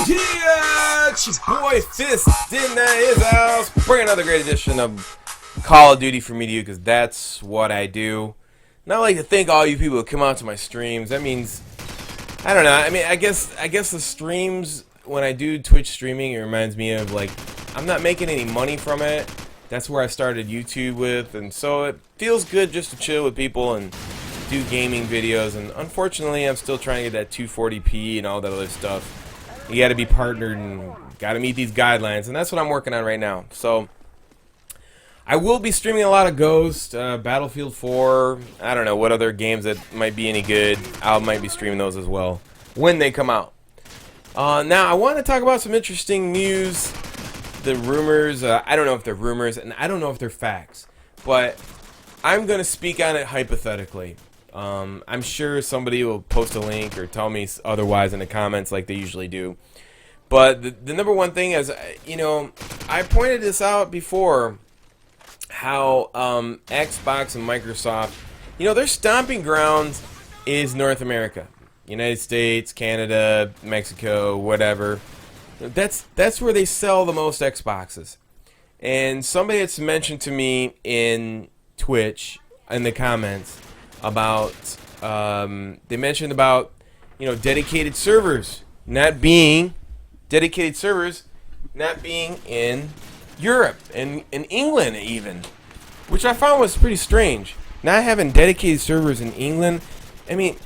Yeah, it's your boy Fist in his house. Bring another great edition of Call of Duty for me to you, because that's what I do. And I like to thank all you people who come out to my streams. That means, I don't know. I mean, I guess the streams, when I do Twitch streaming, it reminds me of, like, I'm not making any money from it. That's where I started YouTube with, and so it feels good just to chill with people and do gaming videos. And unfortunately, I'm still trying to get that 240p and all that other stuff. You got to be partnered and got to meet these guidelines, and that's what I'm working on right now. So I will be streaming a lot of Ghost, Battlefield 4. I don't know what other games that might be any good. I might be streaming those as well when they come out. Now I want to talk about some interesting news. The rumors. I don't know if they're rumors, and I don't know if they're facts, but I'm going to speak on it hypothetically. I'm sure somebody will post a link or tell me otherwise in the comments like they usually do. But the number one thing is, you know, I pointed this out before, how Xbox and Microsoft, you know, their stomping grounds is North America. United States, Canada, Mexico, whatever. That's where they sell the most Xboxes. And somebody had mentioned to me in Twitch, in the comments, about they mentioned about, you know, dedicated servers not being in Europe and in England even, which I found was pretty strange. Not having dedicated servers in England. I mean,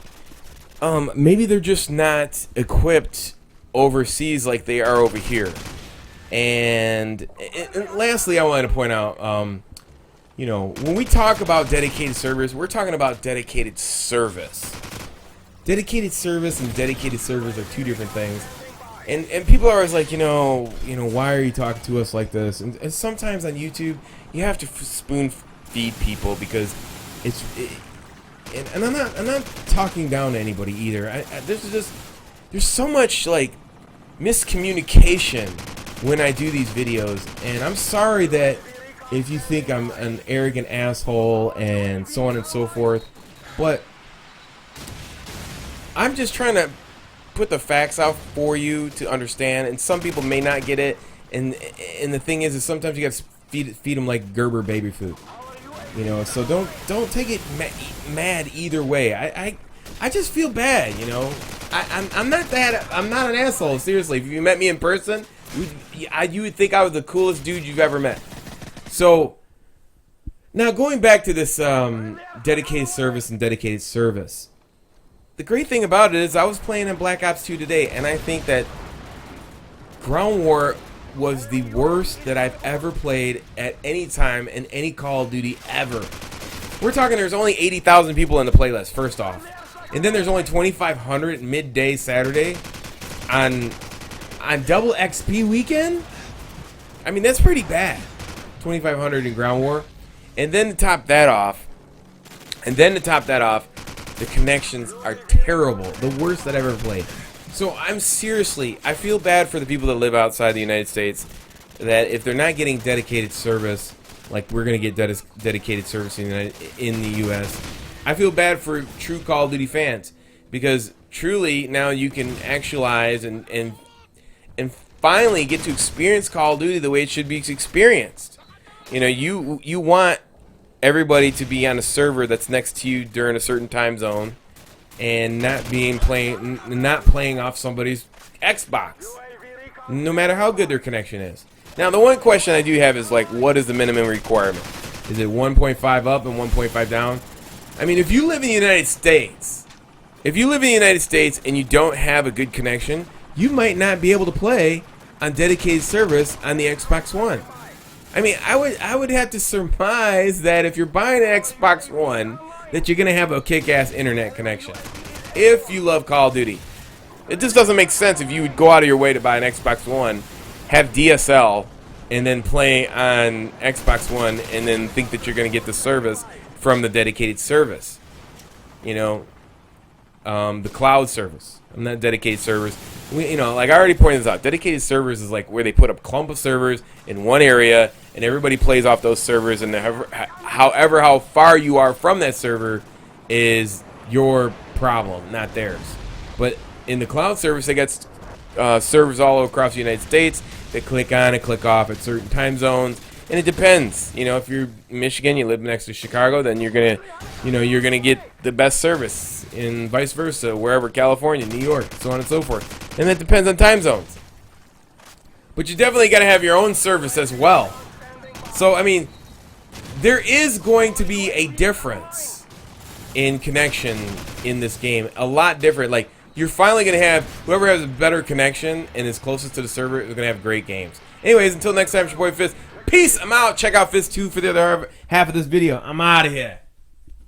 maybe they're just not equipped overseas like they are over here. And lastly, I wanted to point out, you know, when we talk about dedicated servers, we're talking about dedicated service. Dedicated service and dedicated servers are two different things. And people are always like, you know, why are you talking to us like this? And sometimes on YouTube, you have to spoon feed people because and I'm not talking down to anybody either. There's so much like miscommunication when I do these videos, and I'm sorry that if you think I'm an arrogant asshole and so on and so forth, but I'm just trying to put the facts out for you to understand, and some people may not get it, and the thing is sometimes you got to feed them like Gerber baby food, you know. So don't take it mad either way. I just feel bad, you know. I'm not an asshole, seriously. If you met me in person, you would think I was the coolest dude you've ever met. So now going back to this dedicated service and dedicated service. The great thing about it is I was playing in Black Ops 2 today, and I think that Ground War was the worst that I've ever played at any time in any Call of Duty ever. We're talking there's only 80,000 people in the playlist, first off. And then there's only 2,500 midday Saturday on double XP weekend? I mean, that's pretty bad. 2,500 in Ground War. And then to top that off, the connections are terrible. The worst that I've ever played. So I feel bad for the people that live outside the United States, that if they're not getting dedicated service, like we're going to get dedicated service in the U.S., I feel bad for true Call of Duty fans, because truly now you can actualize and finally get to experience Call of Duty the way it should be experienced. You know, you want everybody to be on a server that's next to you during a certain time zone, and not playing off somebody's Xbox, no matter how good their connection is. Now, the one question I do have is, like, what is the minimum requirement? Is it 1.5 up and 1.5 down? I mean, if you live in the United States, and you don't have a good connection, you might not be able to play on dedicated service on the Xbox One. I mean, I would have to surmise that if you're buying an Xbox One, that you're going to have a kick-ass internet connection. If you love Call of Duty. It just doesn't make sense if you would go out of your way to buy an Xbox One, have DSL, and then play on Xbox One, and then think that you're going to get the service from the dedicated service. You know, the cloud service, and not dedicated servers. Like I already pointed this out, dedicated servers is like where they put a clump of servers in one area, and everybody plays off those servers, and however how far you are from that server is your problem, not theirs. But in the cloud service, they got servers all across the United States that click on and click off at certain time zones, and it depends. If you're in Michigan, you live next to Chicago, then you're gonna get the best service, and vice versa, wherever, California, New York, so on and so forth. And that depends on time zones. But you definitely got to have your own service as well. So I mean, there is going to be a difference in connection in this game, a lot different. Like, you're finally going to have, whoever has a better connection and is closest to the server is going to have great games. Anyways, until next time, it's your boy Fist. Peace, I'm out. Check out Fist 2 for the other half of this video. I'm out of here.